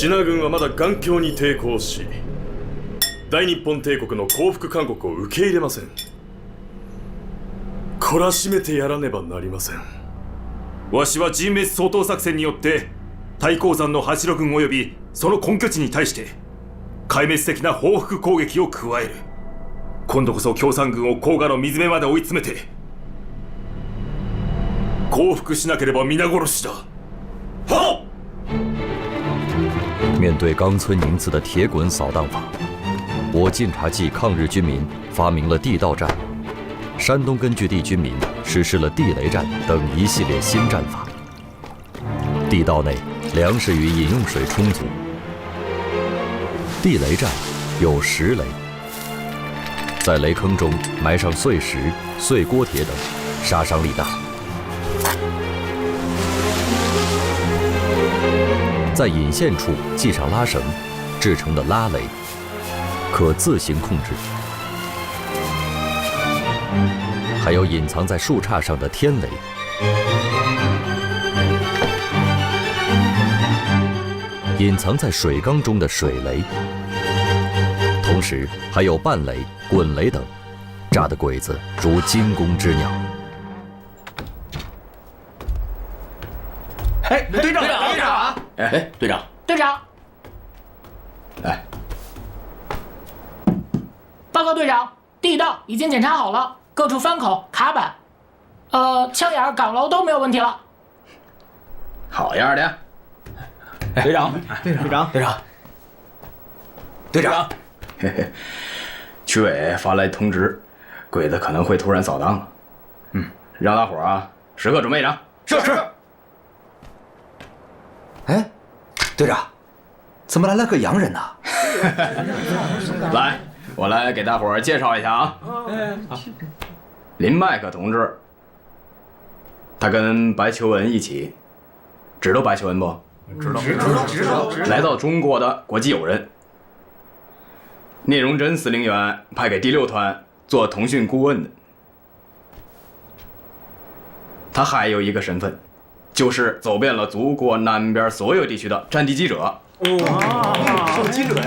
シナ軍はまだ頑強に抵抗し、大日本帝国の降伏勧告を受け入れません。懲らしめてやらねばなりません。わしは人滅掃討作戦によって太閤山の八路軍及びその根拠地に対して壊滅的な報復攻撃を加える。今度こそ共産軍を黄河の水辺まで追い詰めて降伏しなければ皆殺しだ。好。面对冈村宁次的铁滚扫荡法，我晋察冀抗日军民发明了地道战，山东根据地军民实施了地雷战等一系列新战法。地道内粮食与饮用水充足，地雷战有石雷，在雷坑中埋上碎石、碎锅铁等，杀伤力大。在引线处系上拉绳，制成的拉雷可自行控制。还有隐藏在树杈上的天雷，隐藏在水缸中的水雷，同时还有半雷、滚雷等，炸的鬼子如惊弓之鸟。哎，队长，队长，哎，队长，队长，哎，报告队长，地道已经检查好了，各处翻口、卡板，枪眼、岗楼都没有问题了。好样的！队长，队长，队长，嘿嘿，区委发来通知，鬼子可能会突然扫荡了。让大伙儿啊时刻准备着。是。哎，队长，怎么来了个洋人呢？来，我来给大伙儿介绍一下啊。林麦克同志，他跟白求恩一起，知道白求恩不？知道。来到中国的国际友人。聂荣臻司令员派给第6团做通讯顾问的。他还有一个身份，就是走遍了祖国南边所有地区的战地记者。是记者呀！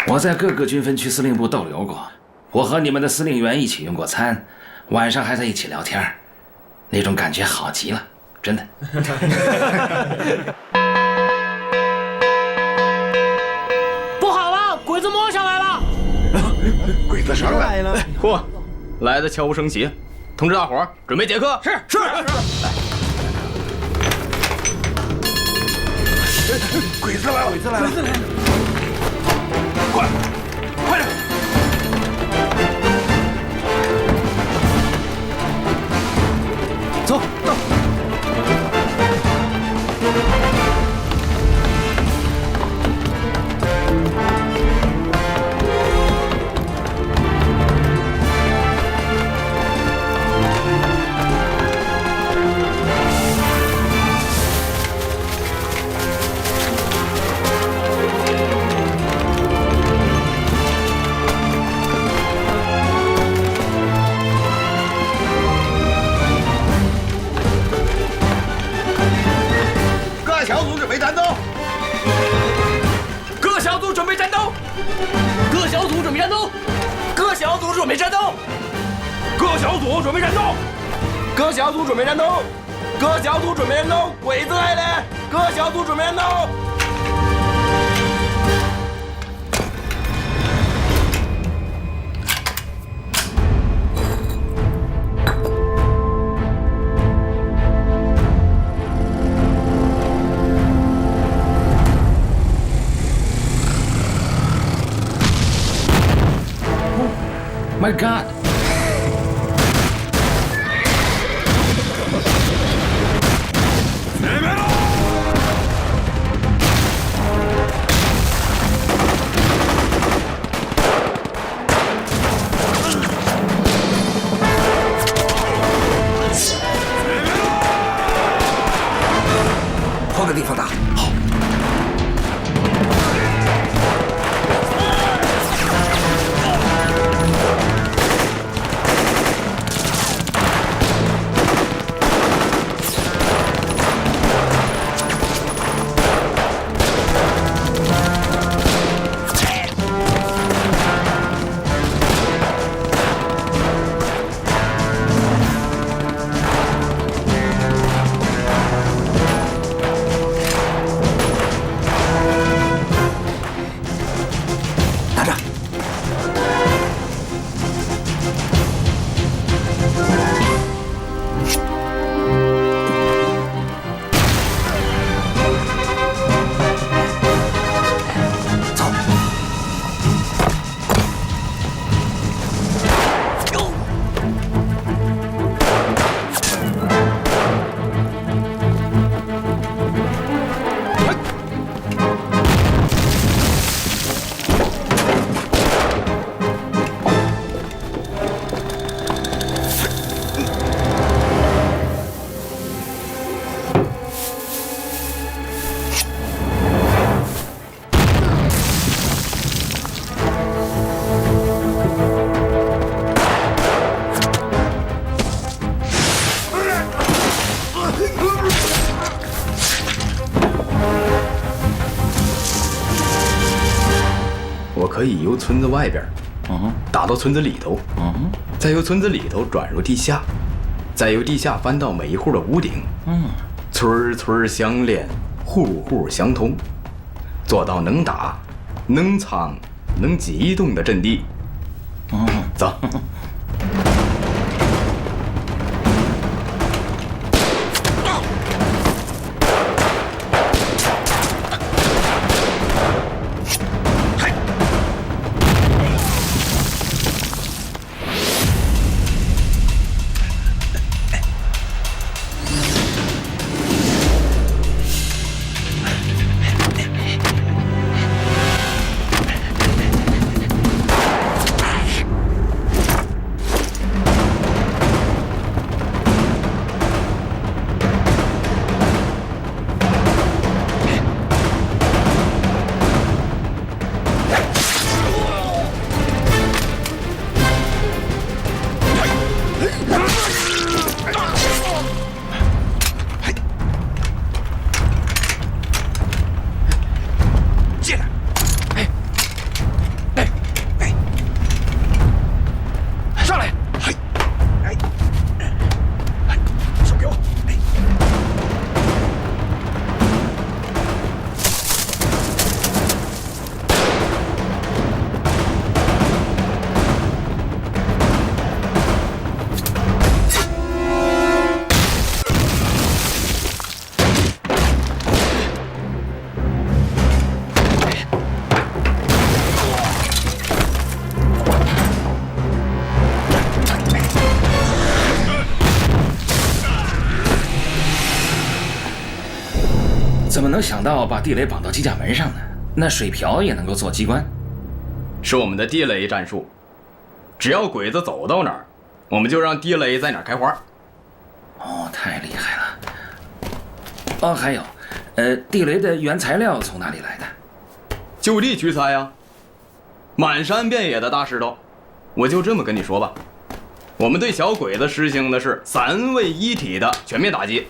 我在各个军分区司令部逗留过，我和你们的司令员一起用过餐，晚上还在一起聊天，那种感觉好极了，真的。不好了，鬼子摸上来了！鬼子上来了！嚯，来的悄无声息。通知大伙儿准备接客。是。鬼子来了！快点！走。鬼子来了！各小组准备战斗！My God！ 换个地方打。好。可以由村子外边，打到村子里头，再由村子里头转入地下，再由地下翻到每一户的屋顶，村村相连，户户相通，做到能打、能藏、能机动的阵地。走。怎么能想到把地雷绑到机甲门上呢？那水瓢也能够做机关？是我们的地雷战术，只要鬼子走到哪儿，我们就让地雷在哪儿开花。哦，太厉害了！哦，还有，地雷的原材料从哪里来的？就地取材呀，满山遍野的大石头。我就这么跟你说吧，我们对小鬼子实行的是3位一体的全面打击。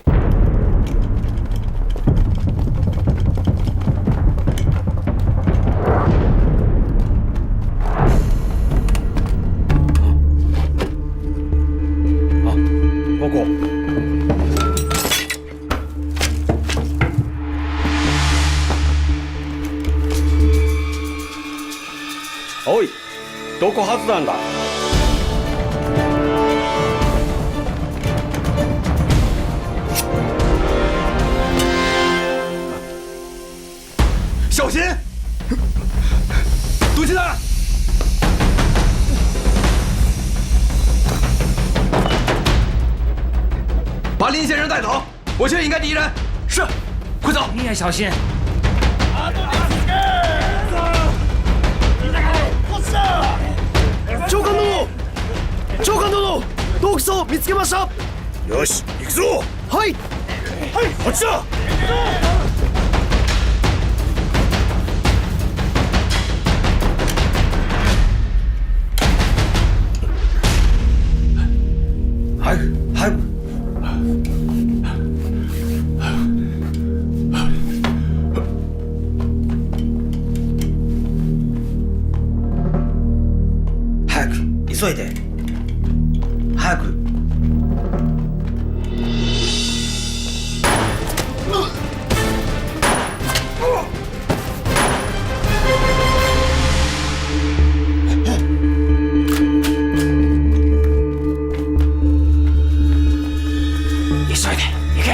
おい、どこ発弾だ。小心！毒气弹！把林先生带走，我却应该第一人。是，快走！你也小心。長官殿、長官殿、洞窟を見つけました。よし、行くぞ。はい。はい、こっちだ。早く早く。早く急いで。早く。急いで行け。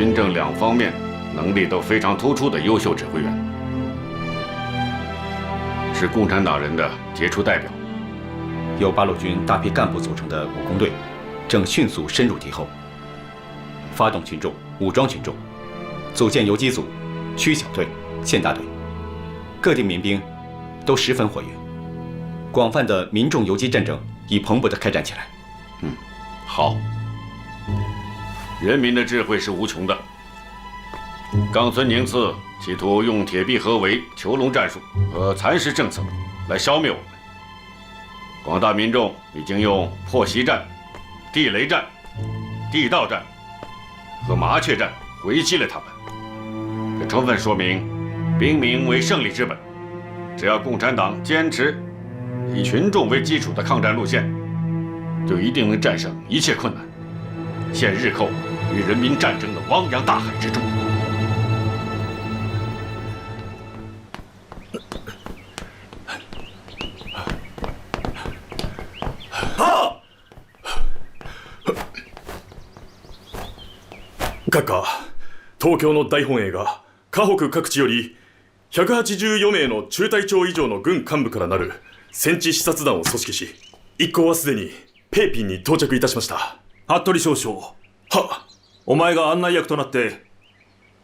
军政两方面能力都非常突出的优秀指挥员，是共产党人的杰出代表。由八路军大批干部组成的武工队，正迅速深入敌后，发动群众、武装群众，组建游击组、区小队、县大队，各地民兵都十分活跃，广泛的民众游击战争已蓬勃地开展起来。好，人民的智慧是无穷的。冈村宁次企图用铁壁合围、囚笼战术和蚕食政策来消灭我们。广大民众已经用破袭战、地雷战、地道战和麻雀战回击了他们，这充分说明兵民为胜利之本。只要共产党坚持以群众为基础的抗战路线，就一定能战胜一切困难，陷日寇与人民战争的汪洋大海之中。閣下、東京の大本営が河北各地より184名の中隊長以上の軍幹部からなる戦地視察団を組織し、一行はすでにペーピンに到着いたしました。服部少将。はっ。お前が案内役となって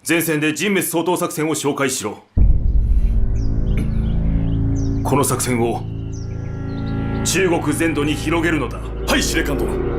前線で人滅掃討作戦を紹介しろ。この作戦を中国全土に広げるのだ。はい、司令官殿。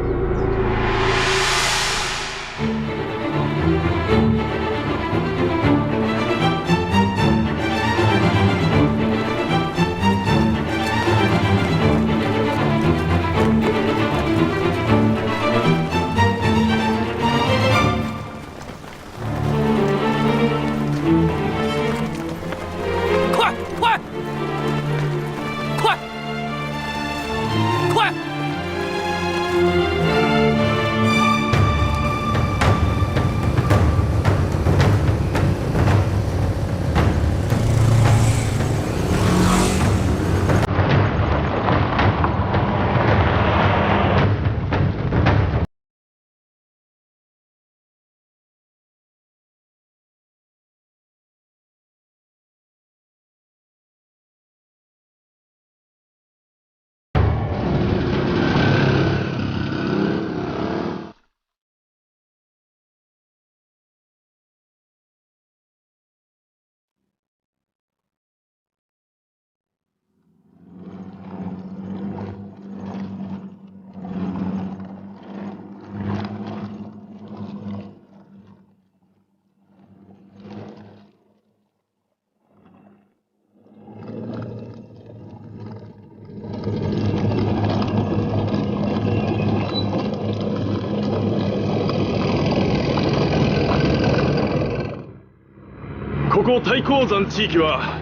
ここ太閤山地域は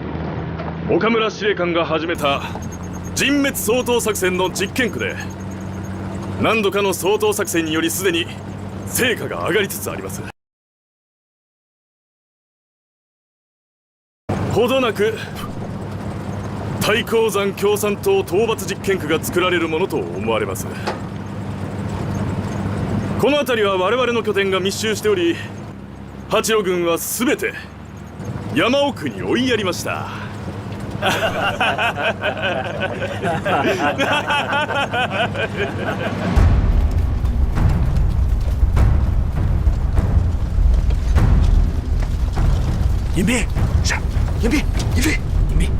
岡村司令官が始めた人滅掃討作戦の実験区で、何度かの掃討作戦によりすでに成果が上がりつつあります。ほどなく太閤山共産党討伐実験区が作られるものと思われます。この辺りは我々の拠点が密集しており、八路軍は全て山奥に追いやりました。迎宾，是迎宾，迎宾，迎宾。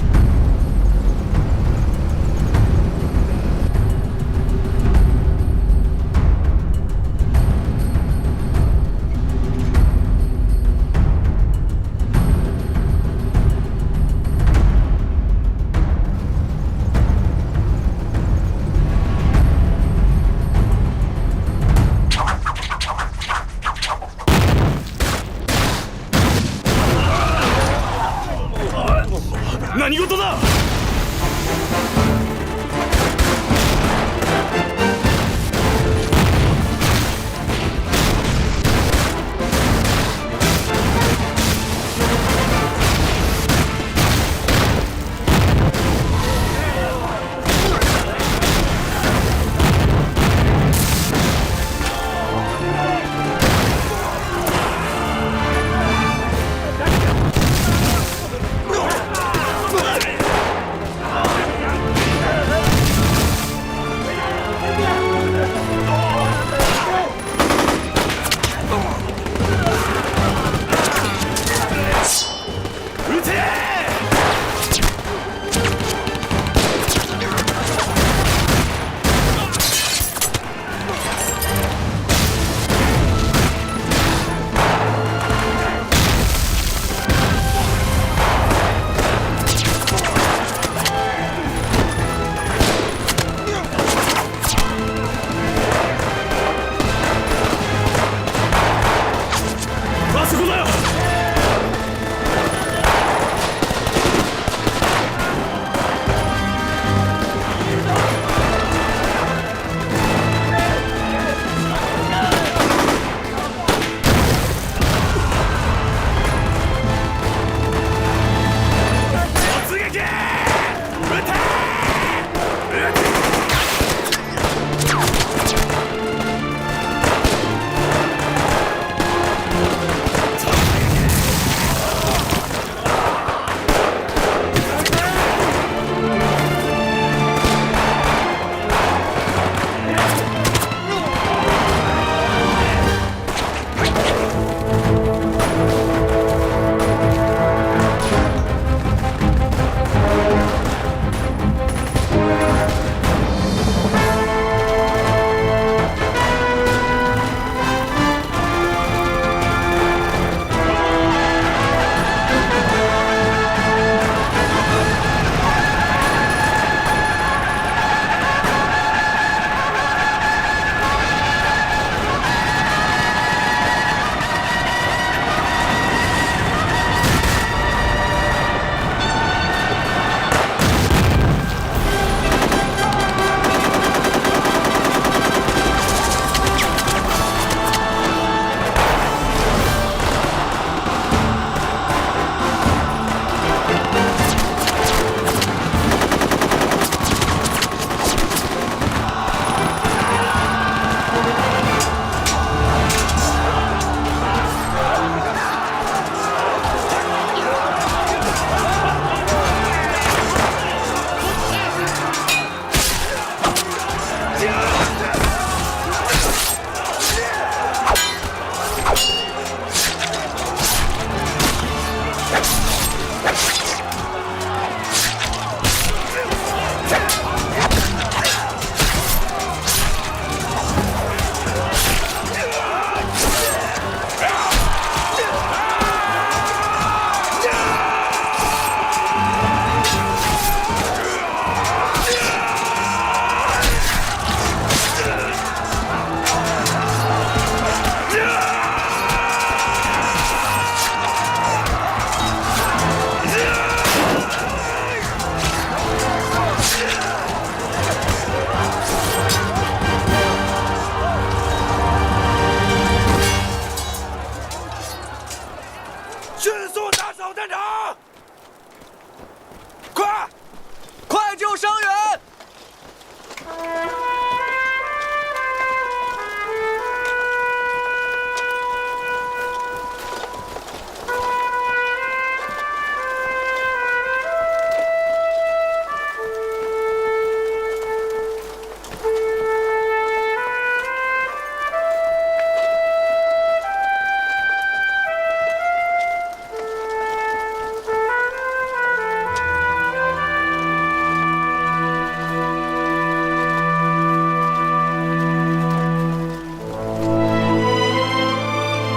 何事だ。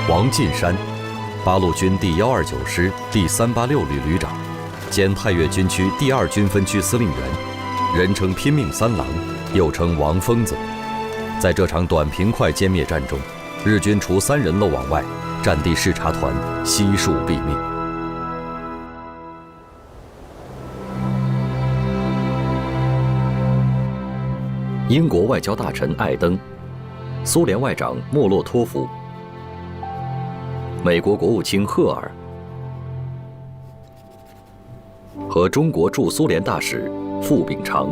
王进山，八路军第129师第386旅旅长，兼太岳军区第2军分区司令员，人称拼命三郎，又称王疯子。在这场短平快歼灭战中，日军除3人漏网外，战地视察团悉数毙命。英国外交大臣艾登，苏联外长莫洛托夫，美国国务卿赫尔和中国驻苏联大使傅秉常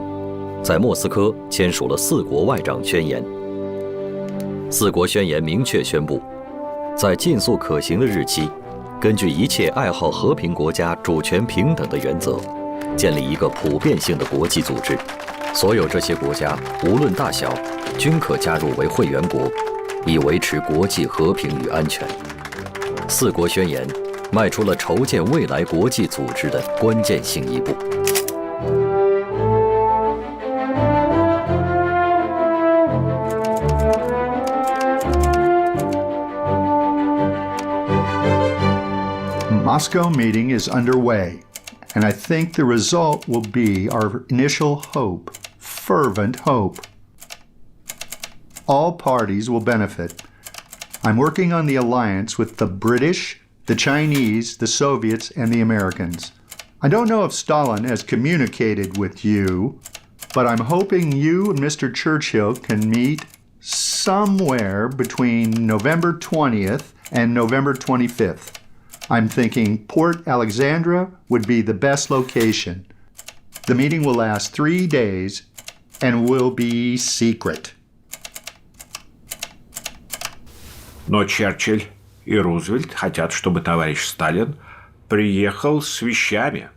在莫斯科签署了4国外长宣言。4国宣言明确宣布，在尽速可行的日期，根据一切爱好和平国家主权平等的原则，建立一个普遍性的国际组织。所有这些国家，无论大小，均可加入为会员国，以维持国际和平与安全。4国宣言迈出了筹建未来国际组织的关键性一步。Moscow meeting is underway, and I think the result will be our initial hope, fervent hope. All parties will benefit. I'm working on the alliance with the British, the Chinese, the Soviets, and the Americans. I don't know if Stalin has communicated with you, but I'm hoping you and Mr. Churchill can meet somewhere between November 20th and November 25th. I'm thinking Port Alexandra would be the best location. The meeting will last 3 days and will be secret. Но Черчилль и Рузвельт хотят, чтобы товарищ Сталин приехал с вещами,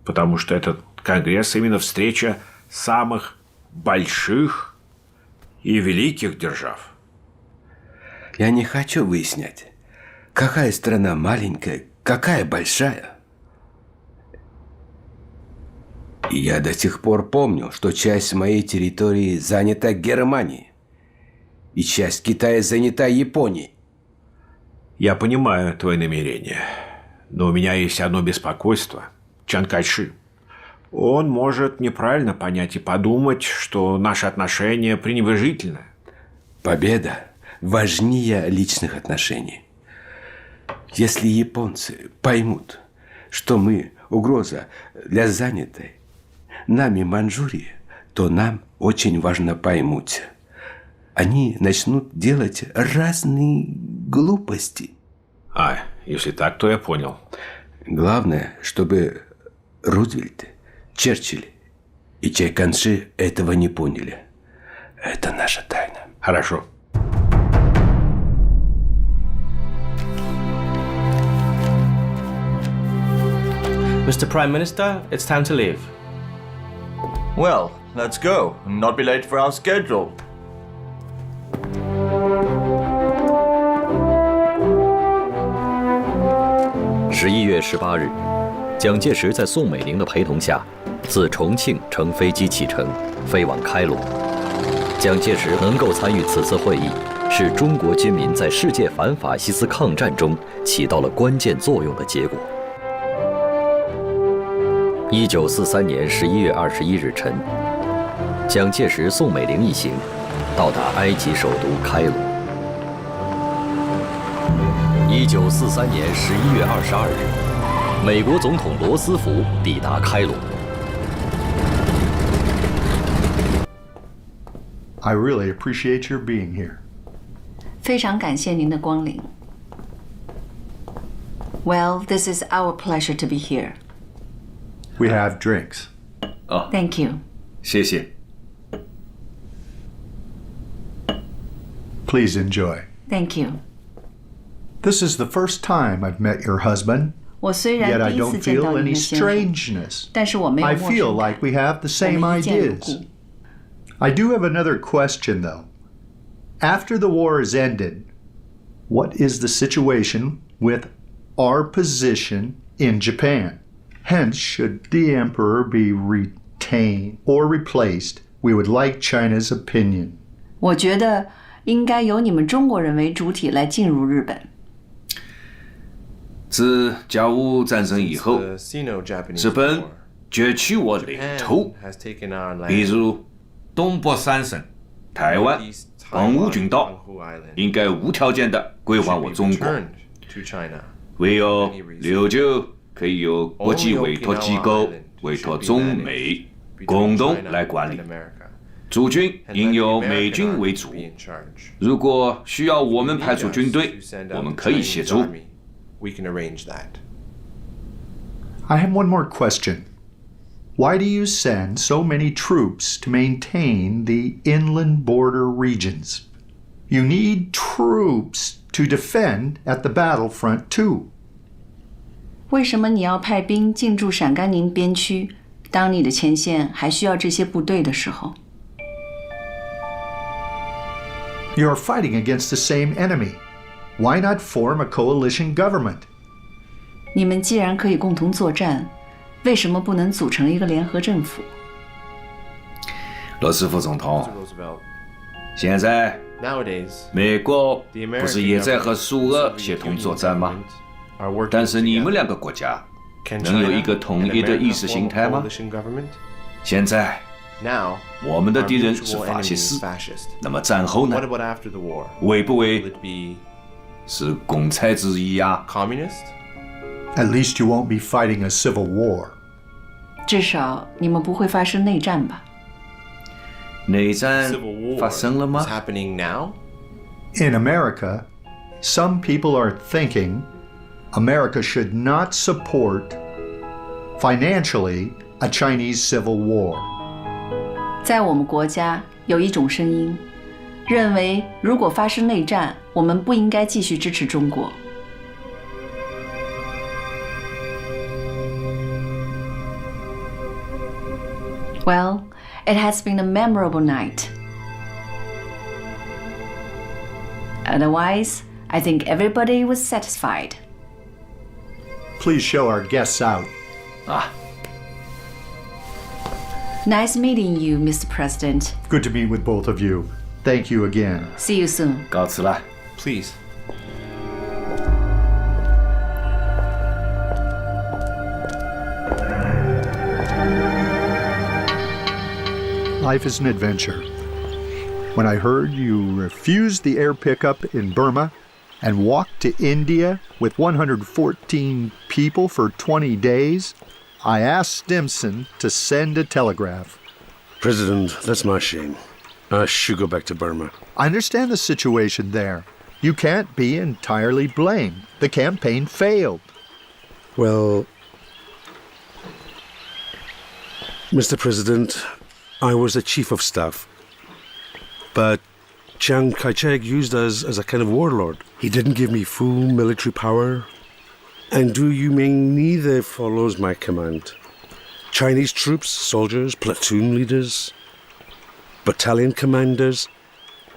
потому что этот конгресс именно встреча самых больших и великих держав. Я не хочу выяснять, какая страна маленькая, какая большая. И я до сих пор помню, что часть моей территории занята Германией, и часть Китая занята Японией. Я понимаю твои намерения, но у меня есть одно беспокойство. Чан Кайши. Он может неправильно понять и подумать, что наши отношения пренебрежительны. Победа важнее личных отношений. Если японцы поймут, что мы угроза для занятой нами Манчжурии, то нам очень важно поймут. Они начнут делать разные глупости. А, если так, то я понял. Главное, чтобы Рузвельт, Черчилль и Чайканши этого не поняли. Это наша тайна. Хорошо. Mr. Prime Minister, it's time to leave. Well, let's go and not be late for our schedule. 11月18日，蒋介石在宋美龄的陪同下，自重庆乘飞机启程，飞往开罗。蒋介石能够参与此次会议，是中国军民在世界反法西斯抗战中起到了关键作用的结果。1943年11月21日晨，蒋介石、宋美龄一行到达埃及首都开罗。1943年11月22日，美国总统罗斯福抵达开罗。I really appreciate your being here. 非常感谢您的光临。Well, this is our pleasure to be here. We have drinks. Thank you. 谢谢。 Please enjoy. Thank you. This is the first time I've met your husband, 我虽 yet 然 I 第一次 don't 见 feel 到您 any 的先生， strangeness. 但是我没有 I 陌 feel 生感。 like we have the 我 same 们一见如 ideas. 故。 I do have another question, though. After the war is ended, what is the situation with our position in Japan? Hence, should the emperor be retained or replaced, we would like China's opinion. 我觉得应该由你们中国人为主体来进入日本。自甲午战争以后，日本攫取我领土，比如东部3省、台湾、澎湖群岛，应该无条件地归还我中国。唯有琉球可以由国际委托机构委托中美共同来管理。驻军应由美军为主。如果需要我们派出军队，我们可以协助。 I have one more question. Why do you send so many troops to maintain the inland border regions? You need troops to defend at the battlefront too. 为什么你要派兵进驻陕甘宁边区？当你的前线还需要这些部队的时候， You are fighting against the same enemy. Why not form a coalition government? 你们既然可以共同作战，为什么不能组成一个联合政府？罗斯福总统，现在美国不是也在和苏俄协同作战吗？但是你们2个国家能有一个统一的意识形态吗？现在我们的敌人是法西斯，那么战后呢？会不会是共产之一啊。Communist? At least you won't be fighting a civil war. 至少你们不会发生内战吧？内战 Civil war 发生了吗 is happening now? In America, some people are thinking America should not support financially a Chinese civil war. 在我们国家有一种声音，认为如果发生内战，我们不应该继续支持中国。Well, it has been a memorable night. Otherwise, I think everybody was satisfied. Please show our guests out. Nice meeting you, Mr. President. Good to meet with both of you. Thank you again. See you soon. 告辞了。 Please. Life is an adventure. When I heard you refused the air pickup in Burma and walked to India with 114 people for 20 days, I asked Stimson to send a telegraph. President, that's my shame. I should go back to Burma. I understand the situation there. You can't be entirely blamed. The campaign failed. Well, Mr. President, I was the chief of staff. But Chiang Kai-shek used us as a kind of warlord. He didn't give me full military power. And Du Yuming neither follows my command. Chinese troops, soldiers, platoon leaders, battalion commanders,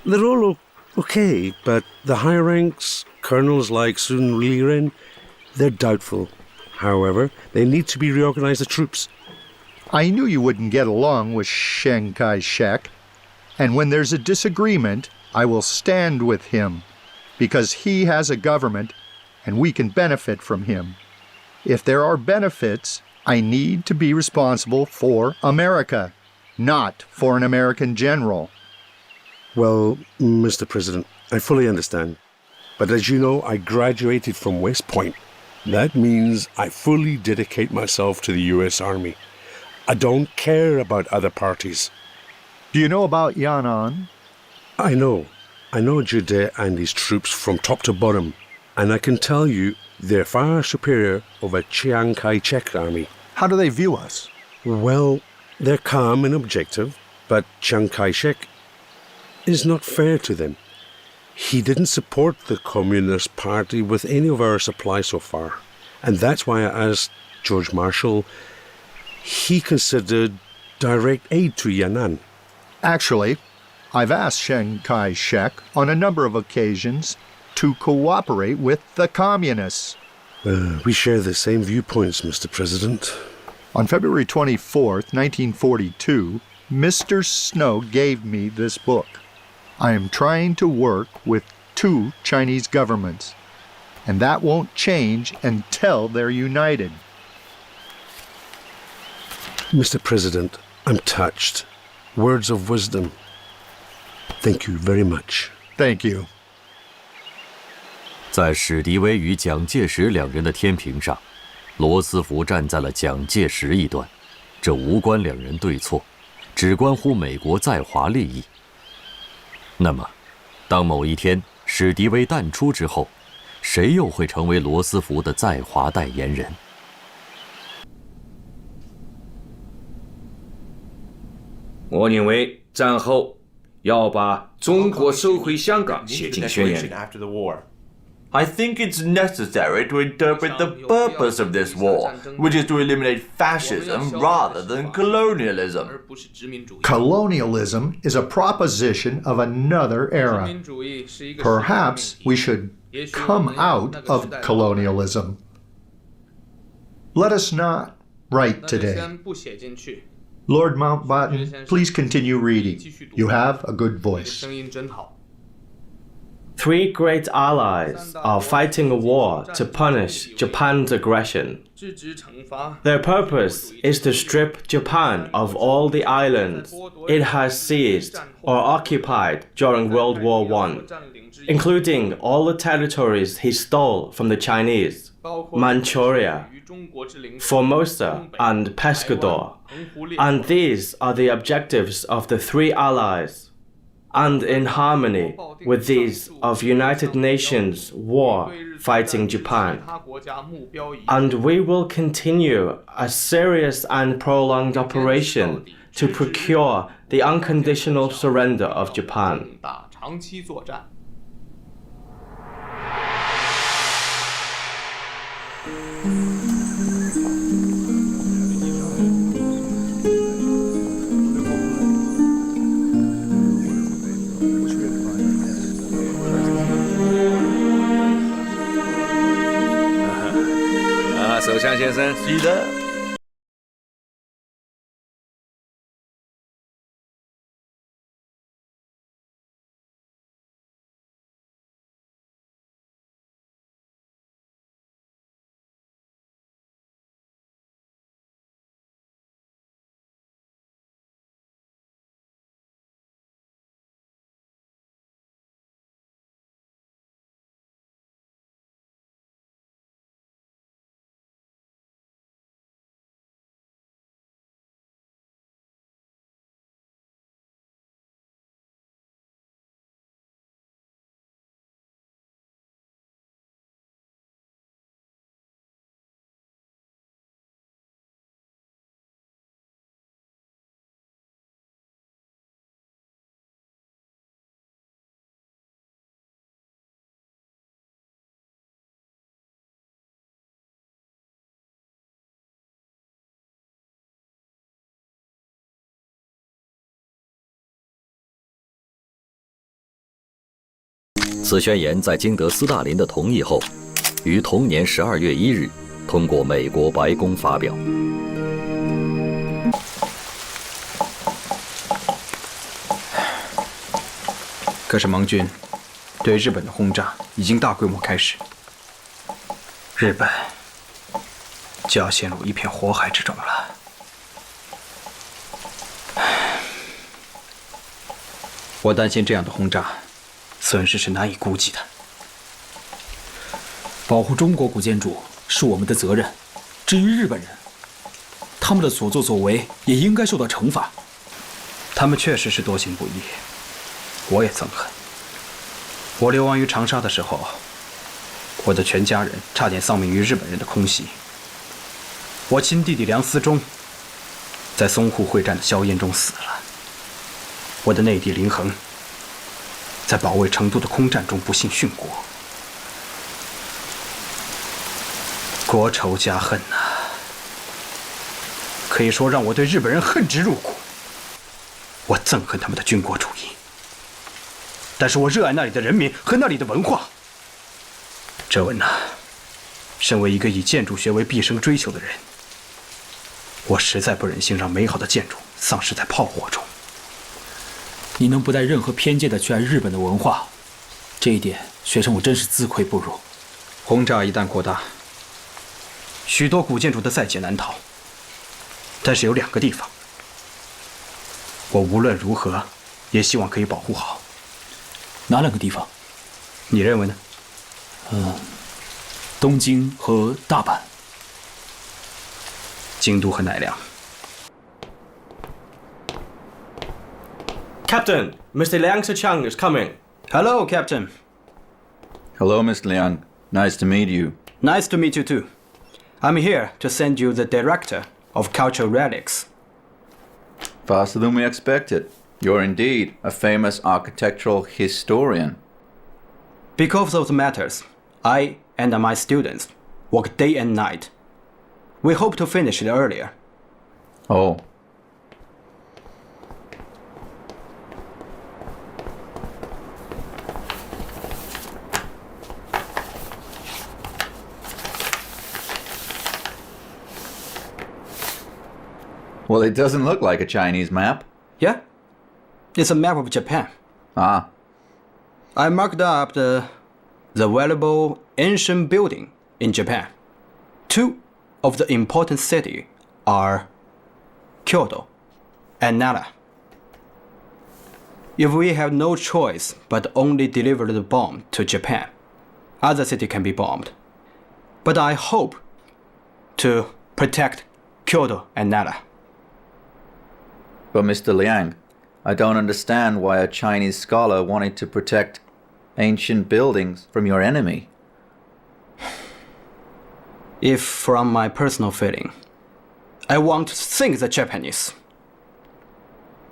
they're all okay, but the higher ranks, colonels like Sun Liren, they're doubtful. However, they need to be reorganized the troops. I knew you wouldn't get along with Chiang Kai-shek, and when there's a disagreement, I will stand with him, because he has a government, and we can benefit from him. If there are benefits, I need to be responsible for America, not for an American general. Well, Mr. President, I fully understand. But as you know, I graduated from West Point. That means I fully dedicate myself to the U.S. Army. I don't care about other parties. Do you know about Yan'an? I know. I know Jude and his troops from top to bottom. And I can tell you they're far superior over Chiang Kai-shek army. How do they view us? Well, they're calm and objective, but Chiang Kai-shek is not fair to them. He didn't support the Communist Party with any of our supplies so far. And that's why I asked George Marshall. He considered direct aid to Yan'an. Actually, I've asked Chiang Kai-shek on a number of occasions to cooperate with the communists. We share the same viewpoints, Mr. President. On February 24th, 1942, Mr. Snow gave me this book. I am trying to work with 2 Chinese governments, and that won't change until they're united. Mr. President, I'm touched. Words of wisdom. Thank you very much. Thank you. 在史迪威与蒋介石两人的天平上，罗斯福站在了蒋介石一端，这无关两人对错，只关乎美国在华利益。那么，当某一天史迪威淡出之后，谁又会成为罗斯福的在华代言人？我认为战后要把中国收回香港写进宣言里。 I think it's necessary to interpret the purpose of this war, which is to eliminate fascism rather than colonialism. Colonialism is a proposition of another era. Perhaps we should come out of colonialism. Let us not write today. Lord Mountbatten, please continue reading. You have a good voice. 3 great allies are fighting a war to punish Japan's aggression. Their purpose is to strip Japan of all the islands it has seized or occupied during World War I. including all the territories he stole from the Chinese, Manchuria, Formosa, and Pescador. And these are the objectives of the three allies, and in harmony with these of United Nations war fighting Japan. And we will continue a serious and prolonged operation to procure the unconditional surrender of Japan. Ah, 首相先生，是的。此宣言在经得斯大林的同意后，于同年12月1日通过美国白宫发表。可是盟军对日本的轰炸已经大规模开始，日本就要陷入一片火海之中了。我担心这样的轰炸损失是难以估计的。保护中国古建筑是我们的责任。至于日本人，他们的所作所为也应该受到惩罚。他们确实是多行不义，我也憎恨。我流亡于长沙的时候，我的全家人差点丧命于日本人的空袭。我亲弟弟梁思忠在淞沪会战的硝烟中死了。我的内弟林恒在保卫成都的空战中不幸殉国。国仇家恨呐，可以说让我对日本人恨之入骨。我憎恨他们的军国主义，但是我热爱那里的人民和那里的文化。哲文呐，身为一个以建筑学为毕生追求的人，我实在不忍心让美好的建筑丧失在炮火中。你能不带任何偏见的去爱日本的文化，这一点，学生我真是自愧不如。轰炸一旦扩大，许多古建筑的在劫难逃。但是有2个地方，我无论如何也希望可以保护好。哪2个地方？你认为呢？东京和大阪。京都和奈良。Captain, Mr. Liang Shichang is coming. Hello, Captain. Hello, Mr. Liang. Nice to meet you. Nice to meet you too. I'm here to send you the director of cultural relics. Faster than we expected. You're indeed a famous architectural historian. Because of the matters, I and my students work day and night. We hope to finish it earlier. Oh. Well, it doesn't look like a Chinese map. Yeah, it's a map of Japan. Ah. I marked up the valuable ancient building in Japan. 2 of the important cities are Kyoto and Nara. If we have no choice but only deliver the bomb to Japan, other city can be bombed. But I hope to protect Kyoto and Nara. But Mr. Liang, I don't understand why a Chinese scholar wanted to protect ancient buildings from your enemy. If from my personal feeling, I want to thank the Japanese.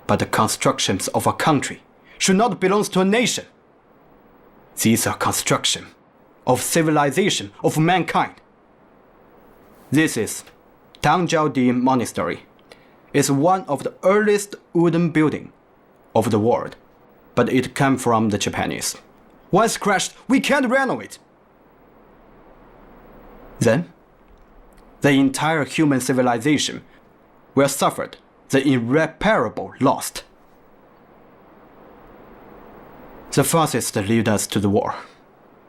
But the constructions of a country should not belong to a nation. These are construction of civilization of mankind. This is Tangjiaodi Monastery. It's one of the earliest wooden buildings of the world, but it came from the Japanese. Once crashed, we can't renovate. Then, the entire human civilization will suffer the irreparable loss. The fascists lead us to the war,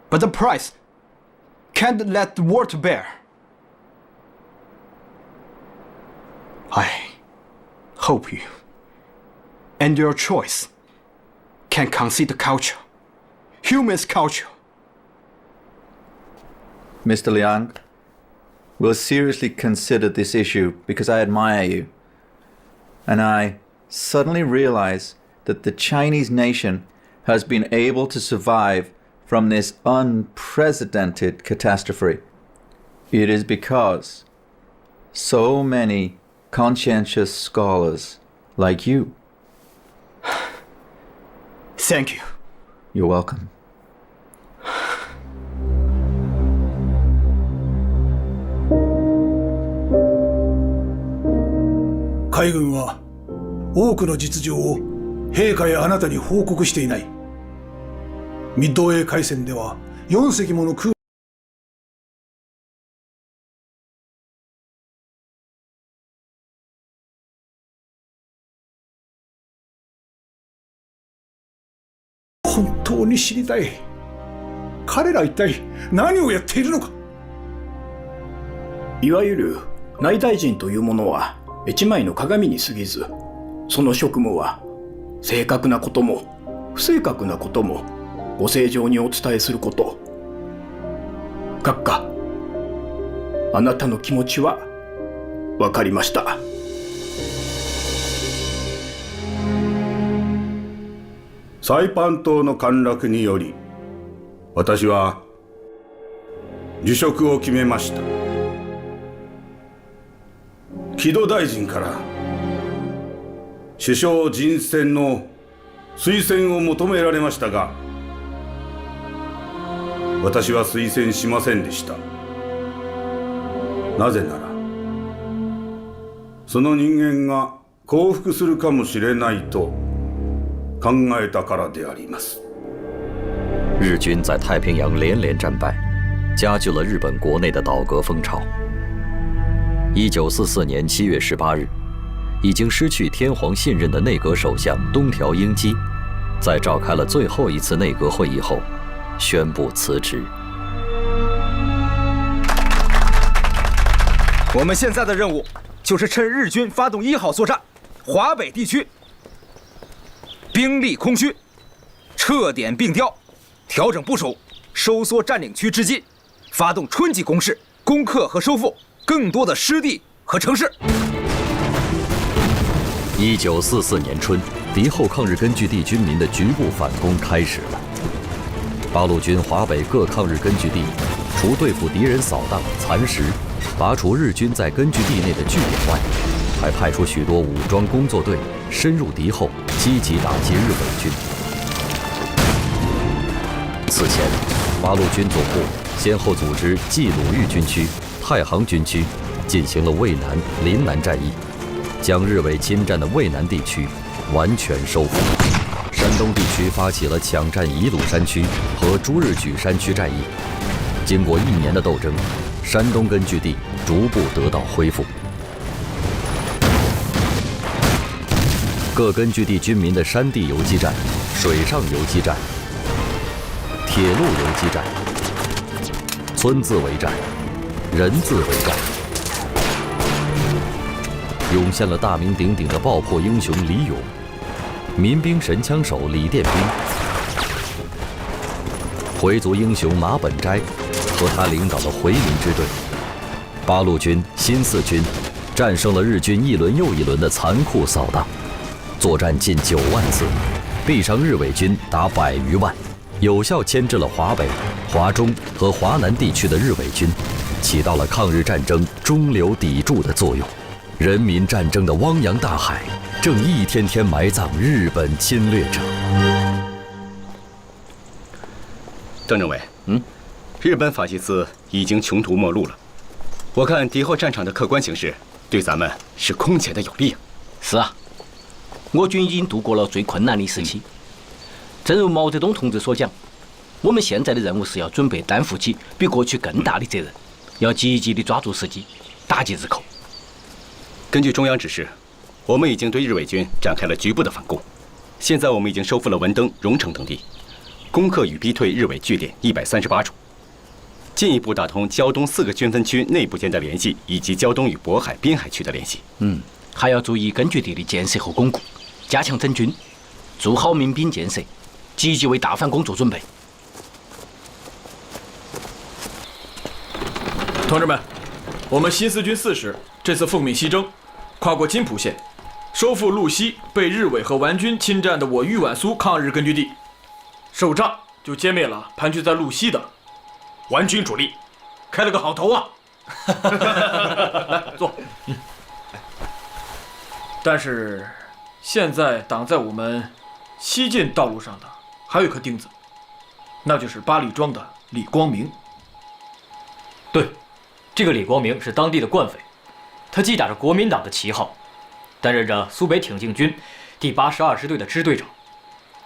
but the price can't let the war to bear. I hope you and your choice can consider culture, human's culture. Mr. Liang, we'll seriously consider this issue because I admire you. And I suddenly realize that the Chinese nation has been able to survive from this unprecedented catastrophe. It is because so many conscientious scholars like you. Thank you. You're welcome. 海軍は多くの実情を陛下やあなたに報告していない。ミッドウェー海戦では4隻もの空本当に知りたい。彼ら一体何をやっているのか。いわゆる内大臣というものは一枚の鏡に過ぎず、その職務は正確なことも不正確なこともご正常にお伝えすること。閣下、あなたの気持ちは分かりました。サイパン島の陥落により、私は辞職を決めました。木戸大臣から首相人選の推薦を求められましたが、私は推薦しませんでした。なぜなら、その人間が降伏するかもしれないと考えたからであります。日军在太平洋连连战败，加剧了日本国内的倒戈风潮。1944年7月18日，已经失去天皇信任的内阁首相东条英机，在召开了最后一次内阁会议后，宣布辞职。我们现在的任务就是趁日军发动1号作战，华北地区兵力空虚，撤点并调，调整部署，收缩占领区之机，发动春季攻势，攻克和收复更多的失地和城市。1944年春，敌后抗日根据地军民的局部反攻开始了。八路军华北各抗日根据地，除对付敌人扫荡蚕食、拔除日军在根据地内的据点外，还派出许多武装工作队深入敌后，积极打击日伪军。此前，八路军总部先后组织冀鲁豫军区、太行军区进行了渭南、临南战役，将日伪侵占的渭南地区完全收复。山东地区发起了抢占宜鲁山区和朱日举山区战役。经过1年的斗争，山东根据地逐步得到恢复。各根据地军民的山地游击战、水上游击战、铁路游击战、村自卫战、人自卫战，涌现了大名鼎鼎的爆破英雄李勇、民兵神枪手李殿兵，回族英雄马本斋和他领导的回民支队，八路军、新四军战胜了日军一轮又一轮的残酷扫荡，作战近9万次，毙伤日伪军达100余万，有效牵制了华北、华中和华南地区的日伪军，起到了抗日战争中流砥柱的作用。人民战争的汪洋大海正一天天埋葬日本侵略者。邓政委，日本法西斯已经穷途末路了，我看敌后战场的客观形势对咱们是空前的有利。是啊，我军已经度过了最困难的时期。正如毛泽东同志所讲，我们现在的任务是要准备担负起比过去更大的责任，要积极地抓住时机，打击日寇。根据中央指示，我们已经对日伪军展开了局部的反攻。现在我们已经收复了文登、荣城等地，攻克与逼退日伪据点138处，进一步打通胶东4个军分区内部间的联系，以及胶东与渤海滨海区的联系。还要注意根据地的建设和巩固，加强整军，做好民兵建设，积极为大反攻做准备。同志们，我们新四军4师这次奉命西征，跨过金浦线，收复路西被日伪和顽军侵占的我豫皖苏抗日根据地，首仗就歼灭了盘踞在路西的顽军主力，开了个好头啊！来坐。但是现在挡在我们西进道路上的还有一颗钉子，那就是八里庄的李光明。对，这个李光明是当地的惯匪，他既打着国民党的旗号，担任着苏北挺进军第82支队的支队长，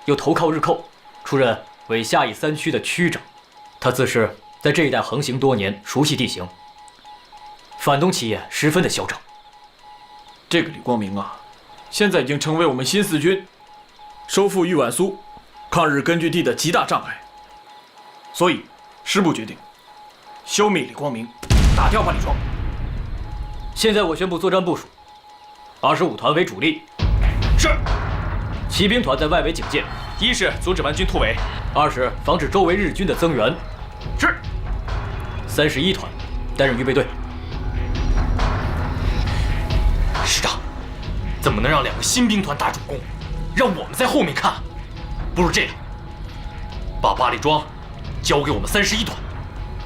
又投靠日寇，出任为下邑3区的区长。他自是在这一带横行多年，熟悉地形，反动气焰十分的嚣张。这个李光明啊，现在已经成为我们新四军收复豫皖苏抗日根据地的极大障碍，所以师部决定消灭李光明，打掉八里庄。现在我宣布作战部署：25团为主力，是；骑兵团在外围警戒，一是阻止顽军突围，2是防止周围日军的增援，是；31团担任预备队。师长，怎么能让2个新兵团打主攻，让我们在后面看？不如这样，把八里庄交给我们31团，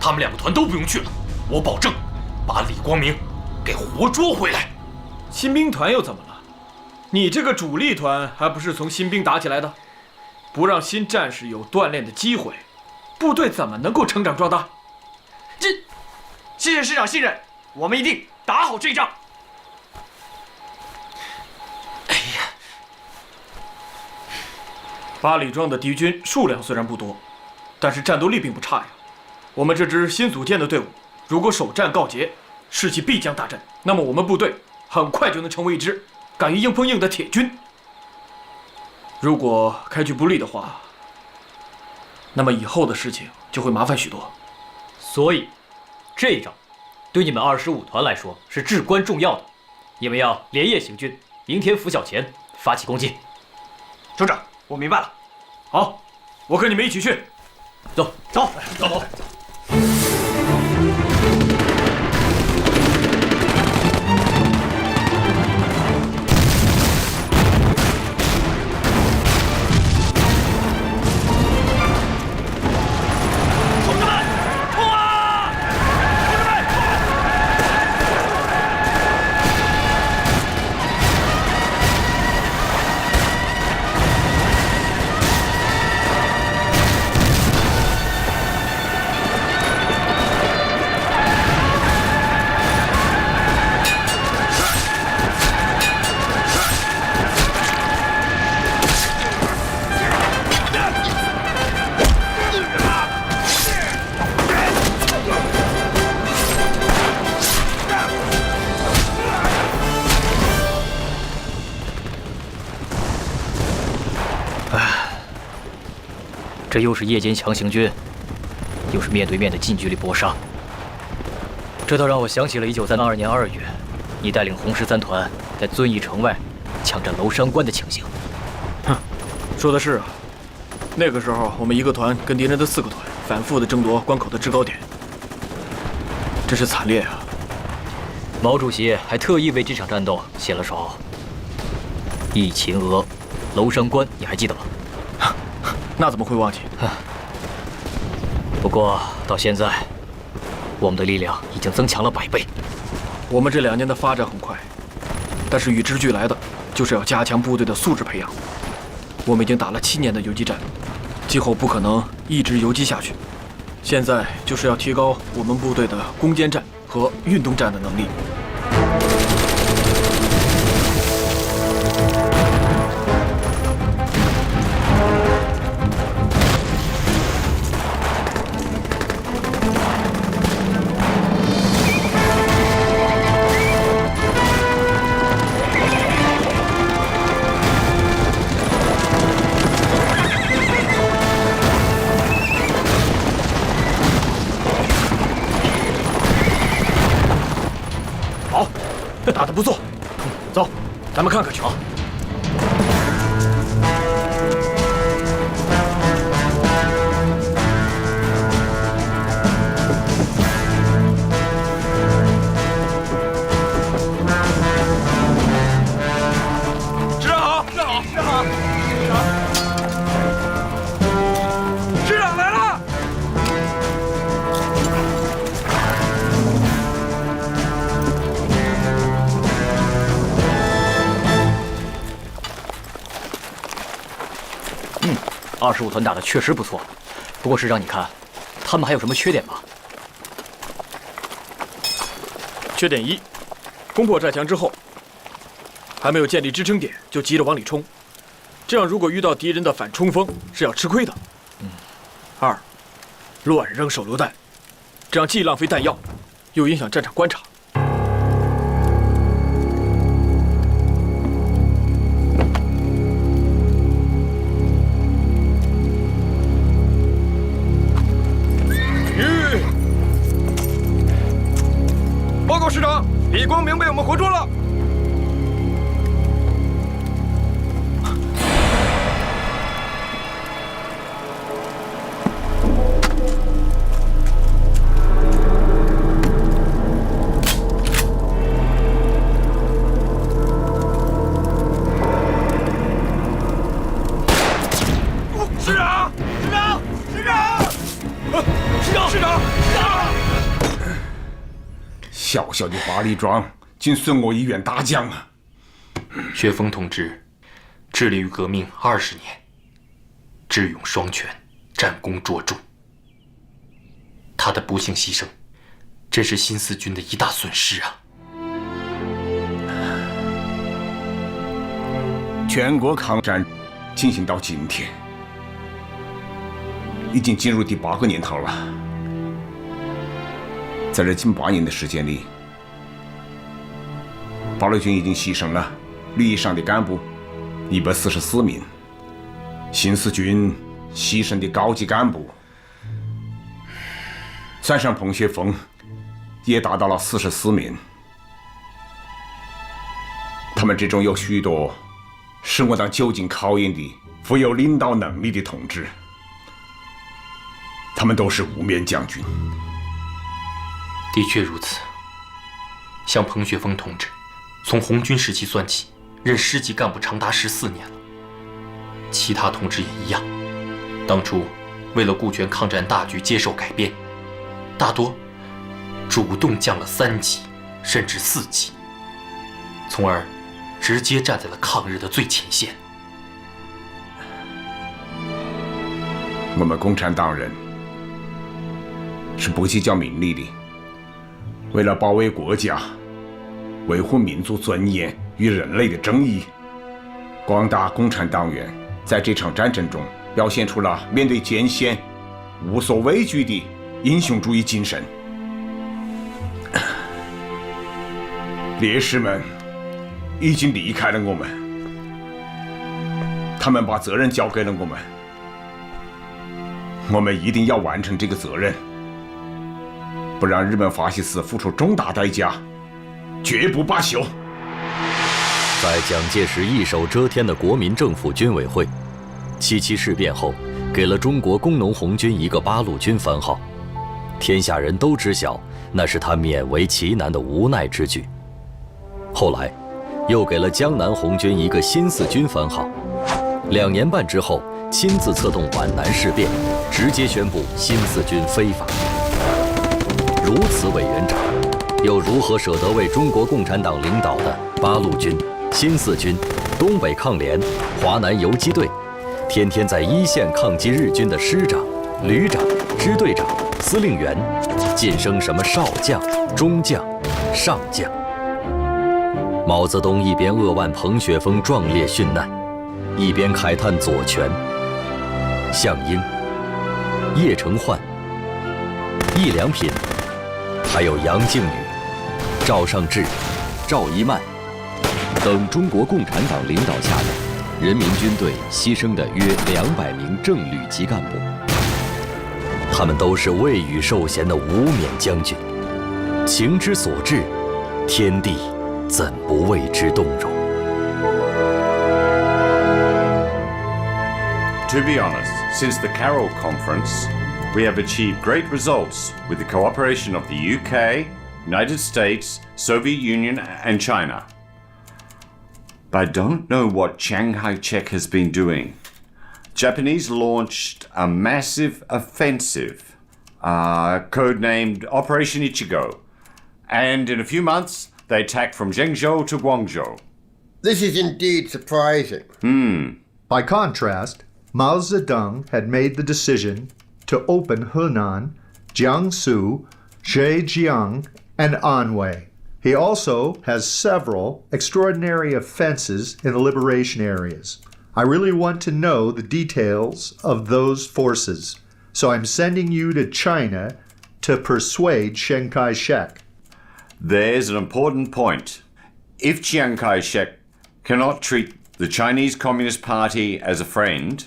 他们2个团都不用去了，我保证把李光明给活捉回来。新兵团又怎么了？你这个主力团还不是从新兵打起来的？不让新战士有锻炼的机会，部队怎么能够成长壮大？谢谢师长信任，我们一定打好这一仗。八里庄的敌军数量虽然不多，但是战斗力并不差呀。我们这支新组建的队伍，如果首战告捷，士气必将大振，那么我们部队很快就能成为一支敢于硬碰硬的铁军。如果开局不利的话，那么以后的事情就会麻烦许多。所以，这一仗对你们25团来说是至关重要的，你们要连夜行军，明天拂晓前发起攻击。首长，我明白了。好，我跟你们一起去。走。这又是夜间强行军，又是面对面的近距离搏杀，这倒让我想起了1932年2月，你带领红十3团在遵义城外抢占娄山关的情形。哼，说的是啊，那个时候我们一个团跟敌人的4个团反复的争夺关口的制高点，真是惨烈啊！毛主席还特意为这场战斗写了首《忆秦娥·娄山关》，你还记得吗？那怎么会忘记？不过到现在，我们的力量已经增强了100倍。我们这2年的发展很快，但是与之俱来的就是要加强部队的素质培养。我们已经打了7年的游击战，今后不可能一直游击下去。现在就是要提高我们部队的攻坚战和运动战的能力。打得不错，走，咱们看看去啊。师长好，师长好，师长好，师长来了。25团打得确实不错，不过师长，你看，他们还有什么缺点吗？缺点1，攻破寨墙之后，还没有建立支撑点就急着往里冲，这样如果遇到敌人的反冲锋是要吃亏的。2，乱扔手榴弹，这样既浪费弹药，又影响战场观察。报告师长，李光明被我们活捉了。师长，师长，师长，师长，师长，师长。小小的八里庄，竟损我一员大将啊！薛峰同志致力于革命20年，智勇双全，战功卓著。他的不幸牺牲，真是新四军的一大损失啊！全国抗战进行到今天，已经进入第8个年头了。在这近8年的时间里，八路军已经牺牲了旅以上的干部144名，新四军牺牲的高级干部，算上彭学峰，也达到了44名。他们之中有许多是我党久经考验的、富有领导能力的同志，他们都是无冕将军。的确如此，像彭学峰同志，从红军时期算起，任师级干部长达14年了。其他同志也一样，当初为了顾全抗战大局，接受改编，大多主动降了3级，甚至4级，从而直接站在了抗日的最前线。我们共产党人是不计较名利的。为了保卫国家、维护民族尊严与人类的正义，广大共产党员在这场战争中表现出了面对艰险无所畏惧的英雄主义精神。烈士们已经离开了我们，他们把责任交给了我们，我们一定要完成这个责任，不让日本法西斯付出重大代价，绝不罢休。在蒋介石一手遮天的国民政府军委会，七七事变后，给了中国工农红军一个八路军番号，天下人都知晓，那是他勉为其难的无奈之举。后来，又给了江南红军一个新四军番号。2年半之后，亲自策动皖南事变，直接宣布新四军非法。如此委员长，又如何舍得为中国共产党领导的八路军、新四军、东北抗联、华南游击队，天天在一线抗击日军的师长、旅长、支队长、司令员，晋升什么少将、中将、上将？毛泽东一边扼腕彭雪枫壮烈殉难，一边慨叹左权、项英、叶承焕、易良品，还有杨靖宇、赵尚志、赵一曼等中国共产党领导下的人民军队牺牲的约200名正旅级干部，他们都是未雨受贤的无冕将军，情之所至，天地怎不为之动容？ To be honest, since the Carroll Conference, we have achieved great results with the cooperation of the UK, United States, Soviet Union, and China. But I don't know what Chiang Kai-shek has been doing. Japanese launched a massive offensive, codenamed Operation Ichigo, and in a few months, they attacked from Zhengzhou to Guangzhou. This is indeed surprising. By contrast, Mao Zedong had made the decision to open Henan, Jiangsu, Zhejiang, and Anhui. He also has several extraordinary offenses in the liberation areas. I really want to know the details of those forces, so I'm sending you to China to persuade Chiang Kai-shek. There's an important point. If Chiang Kai-shek cannot treat the Chinese Communist Party as a friend,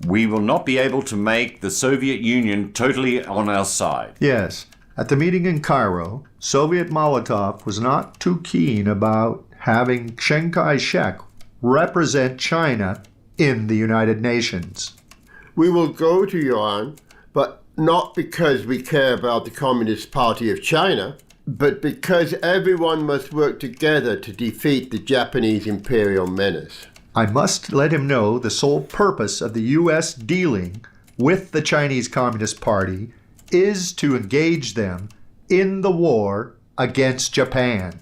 we will not be able to make the Soviet Union totally on our side. Yes. At the meeting in Cairo, Soviet Molotov was not too keen about having Chiang Kai-shek represent China in the United Nations. We will go to Yuan, but not because we care about the Communist Party of China, but because everyone must work together to defeat the Japanese imperial menace. I must let him know the sole purpose of the U.S. dealing with the Chinese Communist Party is to engage them in the war against Japan.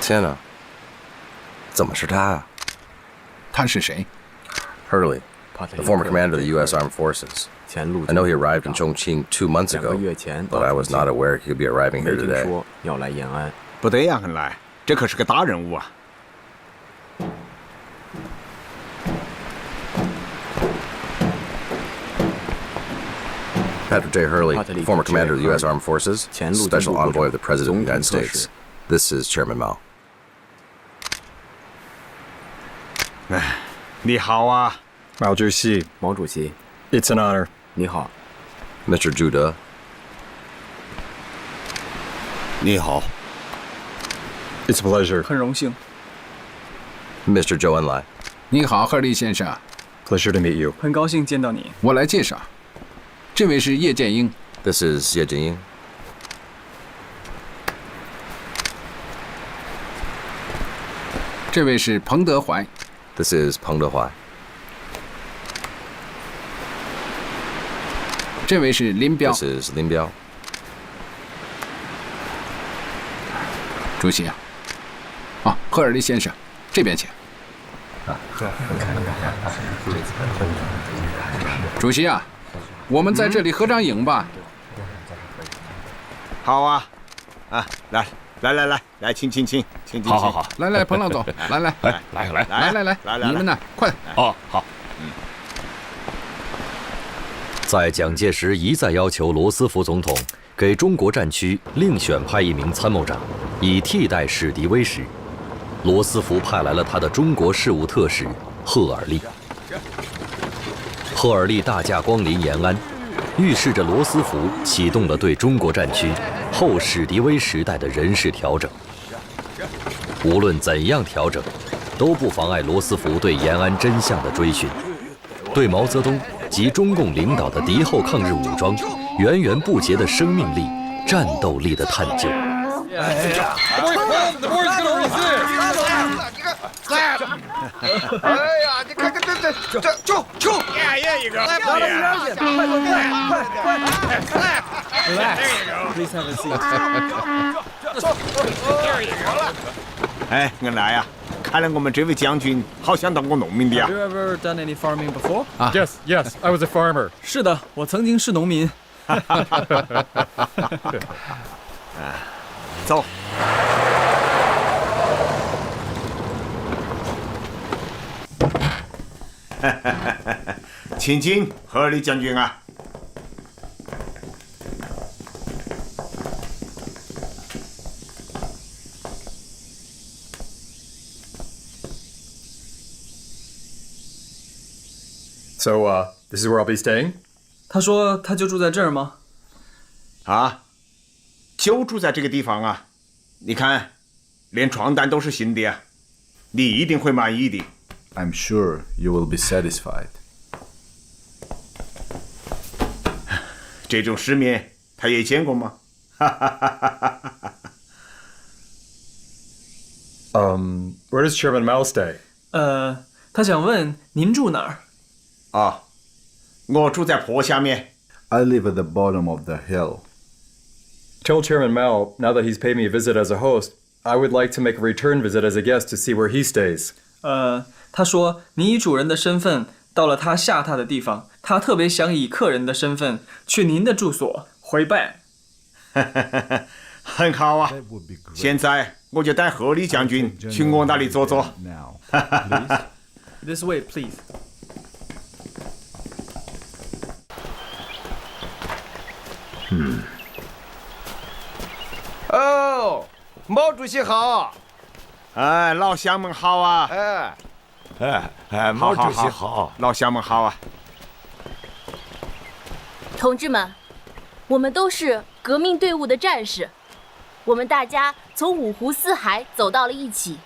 Sienna, 怎么是他啊？他是谁 Hurley, the former commander of the U.S. Armed Forces. I know he arrived in Chongqing 2 months ago, but I was not aware he would be arriving here today. 不得呀，恩来，这可是个大人物啊！ Patrick J. Hurley, former commander of the U.S. Armed Forces, special envoy of the President of the United States. This is Chairman Mao. 你好啊，毛主席。毛主席。 It's an honor. 你好 ，Mr. Zhu De. 你好。It's a pleasure. 很荣幸。 Mr. Zhou Enlai. 你好，赫利先生。Pleasure to meet you. 很高兴见到你。我来介绍，这位是叶剑英。This is Ye Jianying. 这位是彭德怀。This is Peng Dehuai. 这位是林彪。 This is Lin Biao. 主席啊，赫尔利先生，这边请。主席啊，我们在这里合张影吧。好啊，来，来，请。好，来，彭老总，来，你们呢，快！好。在蒋介石一再要求罗斯福总统给中国战区另选派一名参谋长，以替代史迪威时，罗斯福派来了他的中国事务特使赫尔利。赫尔利大驾光临延安，预示着罗斯福启动了对中国战区后史迪威时代的人事调整。无论怎样调整，都不妨碍罗斯福对延安真相的追寻，对毛泽东及中共领导的敌后抗日武装源源不竭的生命力、战斗力的探究。你看这，就，一个，哎，恩来呀，看来我们这位将军好像当过农民的呀。 Have you ever done any farming before? Yes, I was a farmer. 是的，我曾经是农民。走。请进，赫尔利将军啊。 So, this is where I'll be staying? 他说他就住在这儿吗？啊，就住在这个地方啊！你看，连床单都是新的呀，你一定会满意的。I'm sure you will be satisfied. 这种世面他也见过吗？Where does Chairman Mao stay? 他想问您住哪儿？ 啊，我住在坡下面。 I live at the bottom of the hill. Tell Chairman Mao, now that he's paid me a visit as a host, I would like to make a return visit as a guest to see where he stays. 他说你以主人的身份到了他下榻的地方，他特别想以客人的身份去您的住所回拜。很好啊！现在我就带赫尔利将军去我那里坐坐。This way, please. 哦，毛主席好。哎，老乡们好啊！毛主席好，老乡们好啊！同志们，我们都是革命队伍的战士，我们大家从五湖四海走到了一起。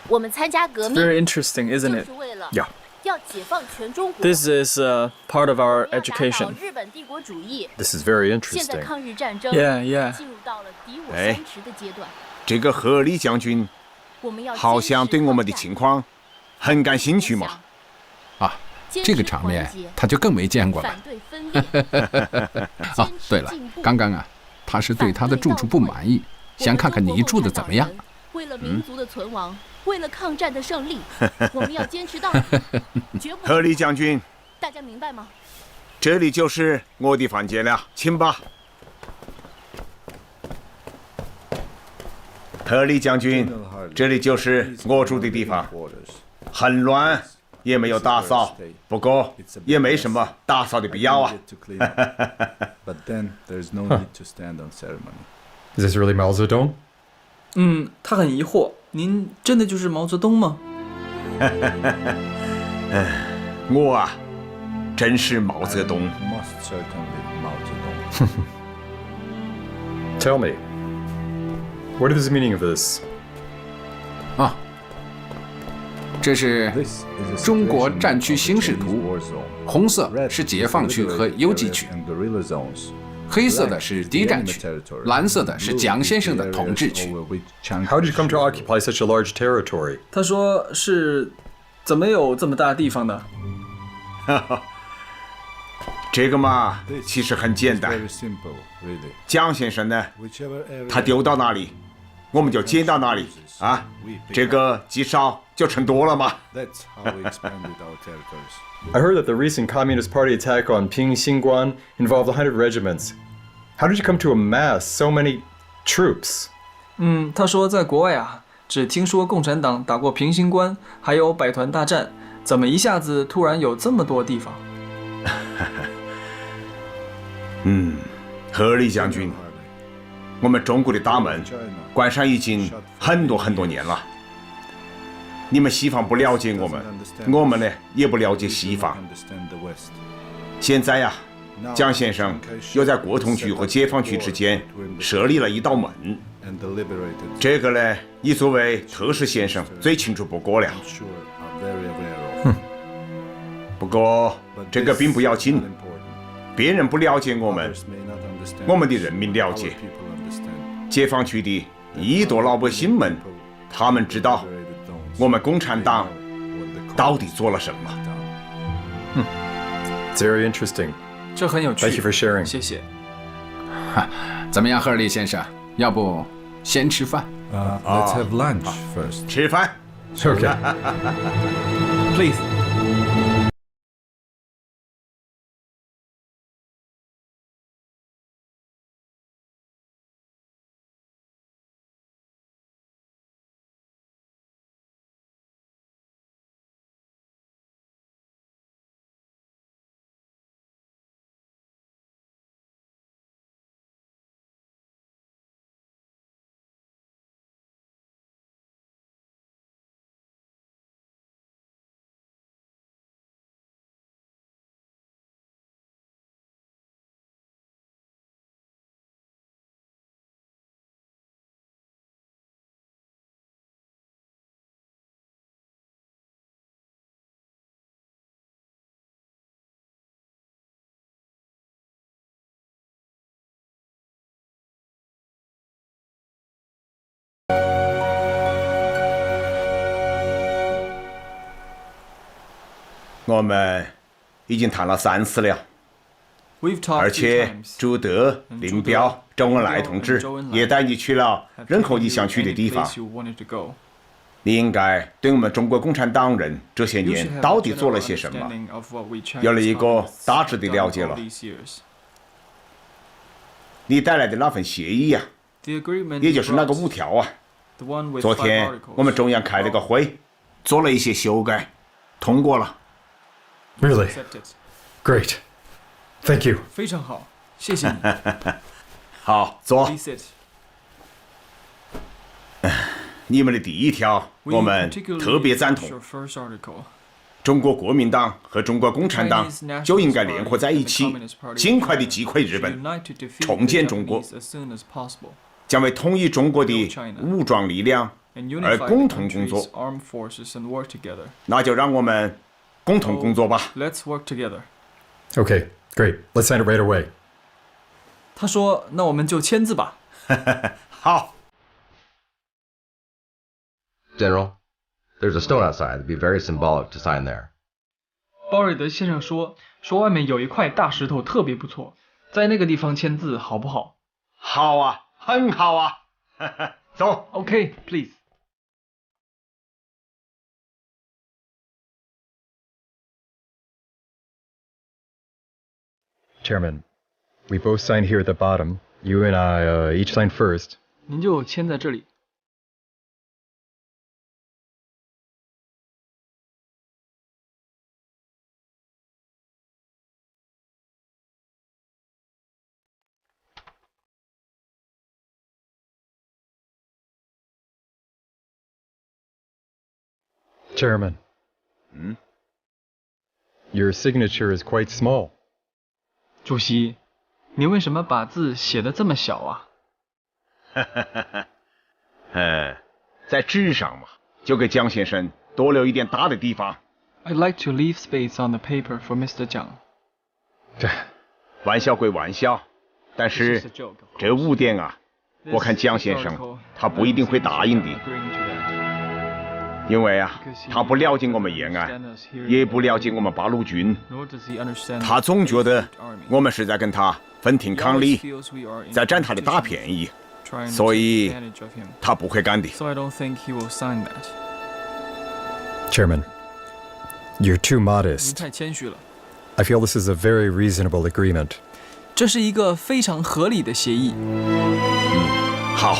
我们参加革命 Very interesting, isn't it? 就是为了 Yeah. 要解放全中国。 This is part of our 打倒 education. 日本帝国主义。 This is very 现在 interesting. 抗日战争 Yeah. 进入到了敌我哎相持的阶段。这个赫尔利将军我们要好像对我们的情况很感兴趣嘛。啊，这个场面他就更没见过了。反对分裂。哦，对了，刚刚啊，他是对他的住处不满意，想看看你住的怎么样。为了民族的存亡，为了抗战的胜利，我们要坚持到底，绝不。赫尔利将军，大家明白吗？这里就是我的房间了，请吧。赫尔利将军，这里就是我住的地方，很乱，也没有打扫，不过也没什么打扫的必要啊。But then there's no need to stand on ceremony. Is this really Mao Zedong? 他很疑惑，您真的就是毛泽东吗？我啊，真是毛泽东。 Most certainly Mao Zedong. Tell me, what is the meaning of this? 啊，这是中国战区形势图，红色是解放区和游击区，黑色的是敌占区，蓝色的是蒋先生的统治区。 How did you come to occupy such a large territory? 他说是怎么有这么大地方的？这个嘛，其实很简单。蒋先生呢，他丢到哪里，我们就捡到哪里啊。这个积少就成多了嘛。 That's how we expanded our territories. I heard that the recent Communist Party attack on Ping Xinguan involved 100 regiments. How did you come to amass so many troops? 他说在国外啊，只听说共产党打过平型关，还有百团大战，怎么一下子突然有这么多地方？赫里将军，我们中国的大门关上已经很多年了。你们西方不了解我们，我们呢也不了解西方。现在呀，蒋先生又在国统区和解放区之间设立了一道门，这个呢，你作为特使先生最清楚不过了。不过这个并不要紧，别人不了解我们，我们的人民了解。解放区的1亿多老百姓们，他们知道我们共产党到底做了什么。It's very interesting. 这很有趣。 Thank you for sharing. 谢谢。怎么样，赫里先生？要不先吃饭？Let's have lunch first. 吃饭。Okay. Please. 我们已经谈了3次了，而且朱德、林彪、周恩来同志也带你去了任何你想去的地方。你应该对我们中国共产党人这些年到底做了些什么，有了一个大致的了解了。你带来的那份协议呀，也就是那个5条啊，昨天我们中央开了个会，做了一些修改，通过了。Really? Great. Thank you. 非常好，谢谢你。好，坐。你们的第1条，我们特别赞同。中国国民党和中国共产党就应该联合在一起，尽快地击溃日本，重建中国，将为统一中国的武装力量而共同工作。那就让我们共同工作吧。Let's work together. Okay, great. Let's sign it right away. 他说：“那我们就签字吧。”好。General, there's a stone outside. It'd be very symbolic to sign there. 鲍瑞德先生说外面有一块大石头特别不错，在那个地方签字好不好？好啊，很好啊。走。Okay, please. Chairman, we both sign here at the bottom. You and I each sign first. 您就签在这里。Chairman. Your signature is quite small. 主席，你为什么把字写得这么小啊？在纸上嘛，就给蒋先生多留一点大的地方。I'd like to leave space on the paper for Mr. 蒋。玩笑归玩笑，但是这5点啊，我看蒋先生他不一定会答应的，因为啊，他不了解我们延安，也不了解我们八路军，他总觉得我们是在跟他分庭抗礼，在占他的大便宜，所以他不会干的。Chairman, you're too 您 modest. 太谦虚了。 I feel this is a very reasonable agreement. 这是一个非常合理的协议。好，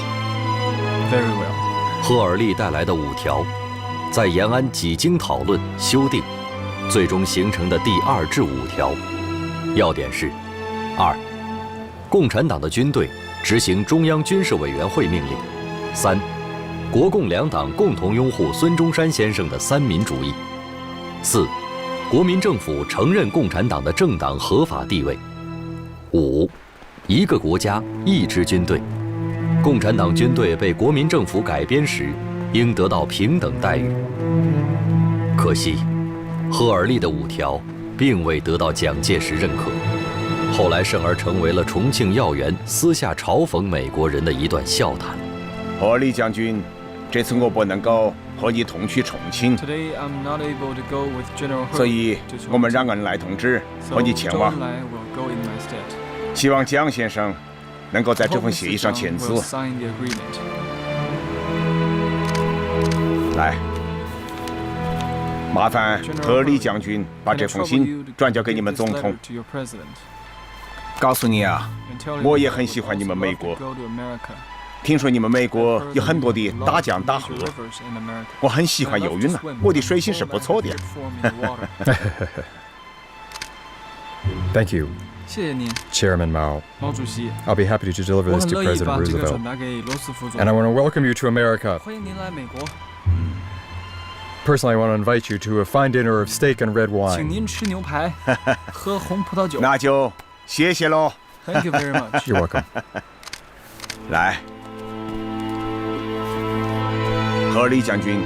Very well。赫尔利带来的5条，在延安几经讨论修订，最终形成的第2至5条，要点是：2，共产党的军队执行中央军事委员会命令；3，国共两党共同拥护孙中山先生的三民主义；4，国民政府承认共产党的政党合法地位；5，一个国家一支军队，共产党军队被国民政府改编时，应得到平等待遇。可惜，赫尔利的5条并未得到蒋介石认可，后来甚而成为了重庆要员私下嘲讽美国人的一段笑谈。赫尔利将军，这次我不能够和你同去重庆，所以我们让恩来同志和你前往。希望蒋先生能够在这份协议上签字。来，麻烦赫尔利将军把这封信转交给你们总统，告诉你啊，我也很喜欢你们美国。听说你们美国有很多的大江大河，我很喜欢游泳啊，我的水性是不错的。Thank you. 谢谢您 Chairman Mao. 毛主席。 I'll be happy to deliver 我 this 很 to 乐意 President 把这个 Roosevelt. 转达给罗斯福总 And I 统。 want to welcome you to America. 欢迎您来美国。 Personally, I want to invite you to a fine dinner of steak and red 请 wine. 您吃牛排，喝红葡萄酒。那就谢谢喽。Thank you very much. You're welcome. 来，赫尔利将军，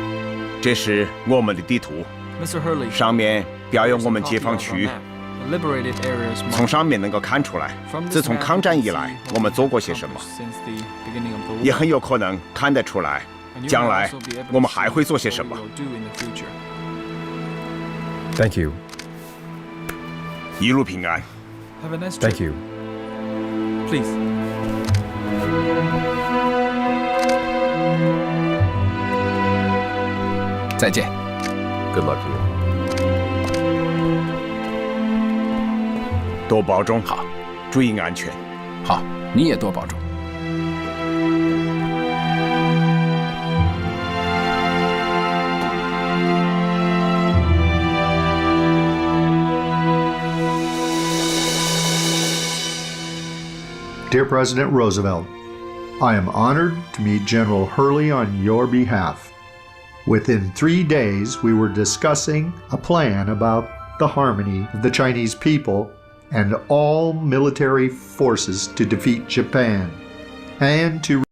这是我们的地图， Mr. Hurley. 上面标有我们解放区。 Liberated areas. 从上面能够看出来，自从抗战以来，我们做过些什么，也很有可能看得出来，将来我们还会做些什么。Thank you. 一路平安。 Have a nice trip. Thank you. Please. 再见。 Good luck to you. 多保重，好，注意安全。好，你也多保重。 Dear President Roosevelt, I am honored to meet General Hurley on your behalf. Within 3 days, we were discussing a plan about the harmony of the Chinese people and all military forces to defeat Japan and to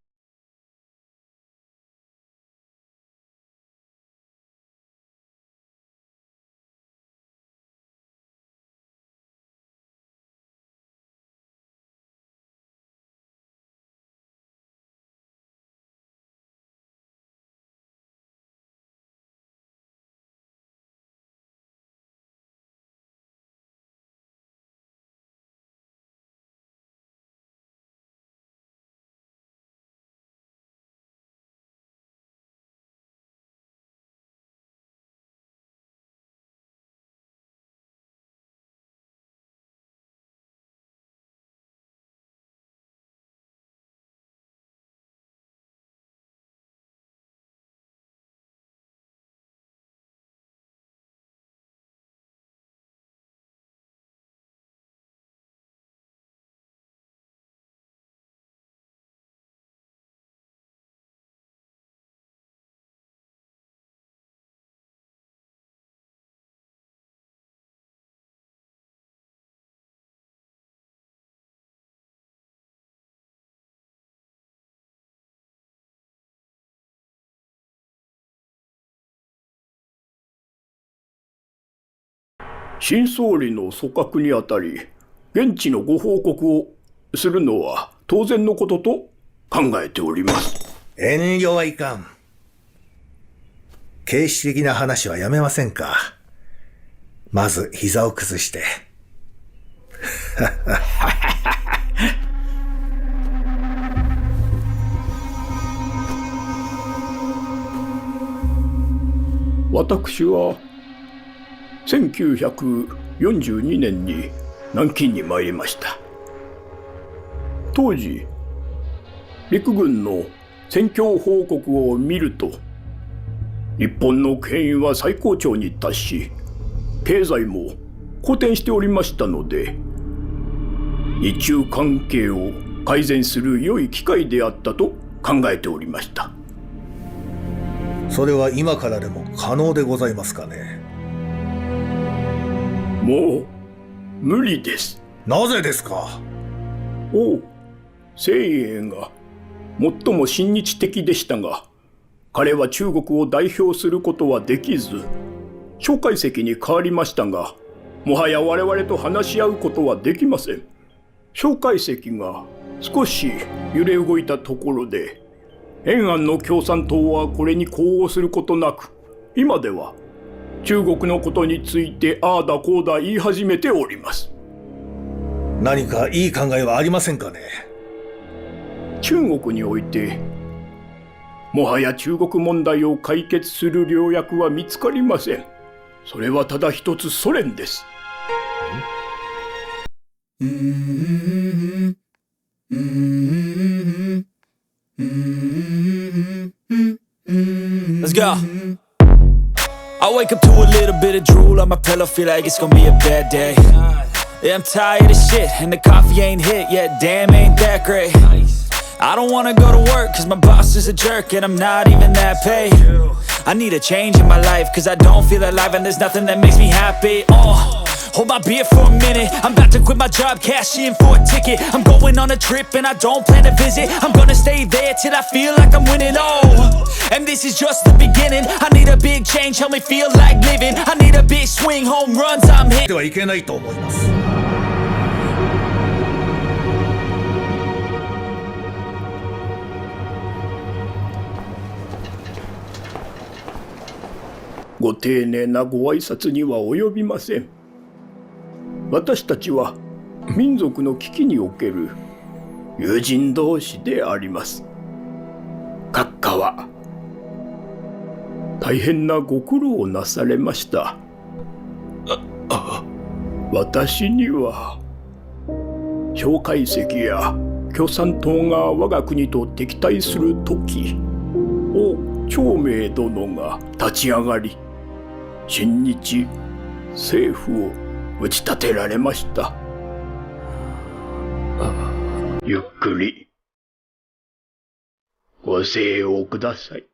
「新総理の組閣にあたり現地のご報告をするのは当然のことと考えております」。遠慮はいかん。形式的な話はやめませんか。まず膝を崩して。私は1942年に南京に参りました。当時陸軍の戦況報告を見ると、日本の権威は最高潮に達し、経済も好転しておりましたので、日中関係を改善する良い機会であったと考えておりました。それは今からでも可能でございますかね。もう無理です。なぜですか。王清英が最も親日的でしたが、彼は中国を代表することはできず、蒋介石に変わりましたが、もはや我々と話し合うことはできません。蒋介石が少し揺れ動いたところで、延安の共産党はこれに呼応することなく、今では中国のことについてああだこうだ言い始めております。何かいい考えはありませんかね。中国においてもはや中国問題を解決する良薬は見つかりません。それはただ一つソ連です。Let's go. I wake up to a little bit of drool on my pillow, feel like it's gonna be a bad day. Yeah, I'm tired of shit, and the coffee ain't hit yet, damn, ain't that great. I don't wanna go to work, cause my boss is a jerk, and I'm not even that paid. I need a change in my life, cause I don't feel alive, and there's nothing that makes me happy. Hold my beer for a minute, I'm about to quit my job, cash in for a ticket. I'm going on a trip, and I don't plan to visit. I'm gonna stay there till I feel like I'm winning, and this is just the beginning. I need a big change, help me feel like living. I need a big swing, home runs, I'm hitting. ではいけないと思います。ご丁寧なご挨拶には及びません。私たちは民族の危機における友人同士であります。閣下は大変なご苦労をなされました。私には蒋介石や共産党が我が国と敵対する時、王長明殿が立ち上がり、親日政府を打ち立てられました。ゆっくりご静養ください。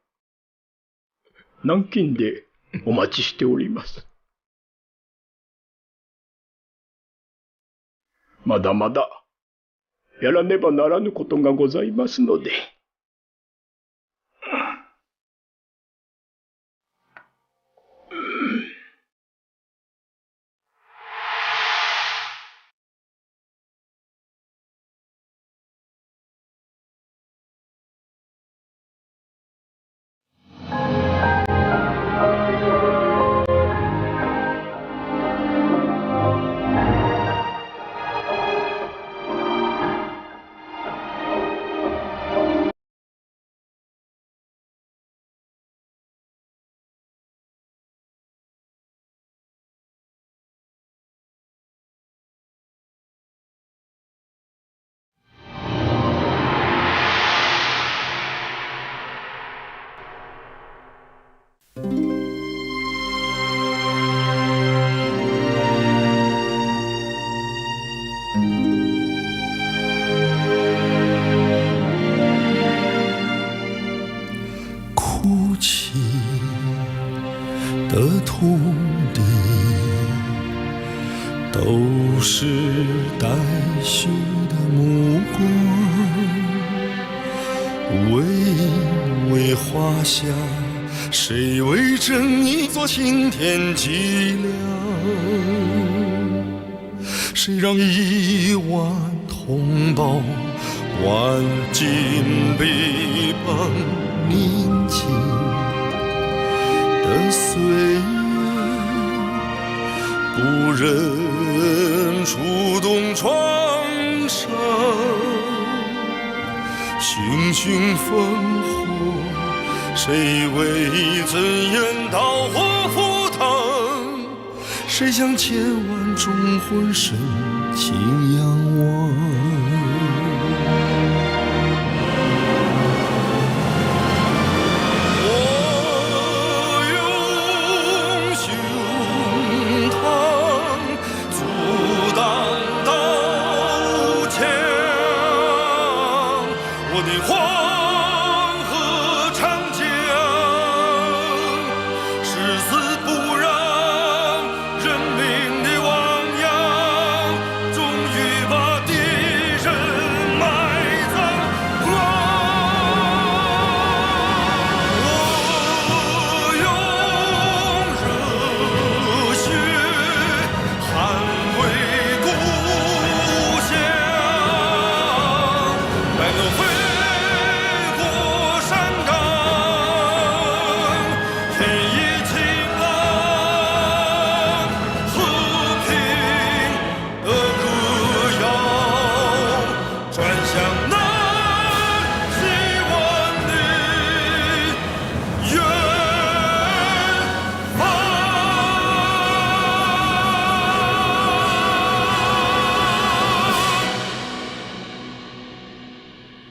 南京でお待ちしております。まだまだやらねばならぬことがございますので。的土地都是带血的目光，巍巍华夏，谁为正义做青天脊梁？谁让亿万同胞万金臂膀宁静的岁月，不忍触动创伤，熊熊烽火，谁为尊严刀火赴汤？谁将千万种魂深情仰望？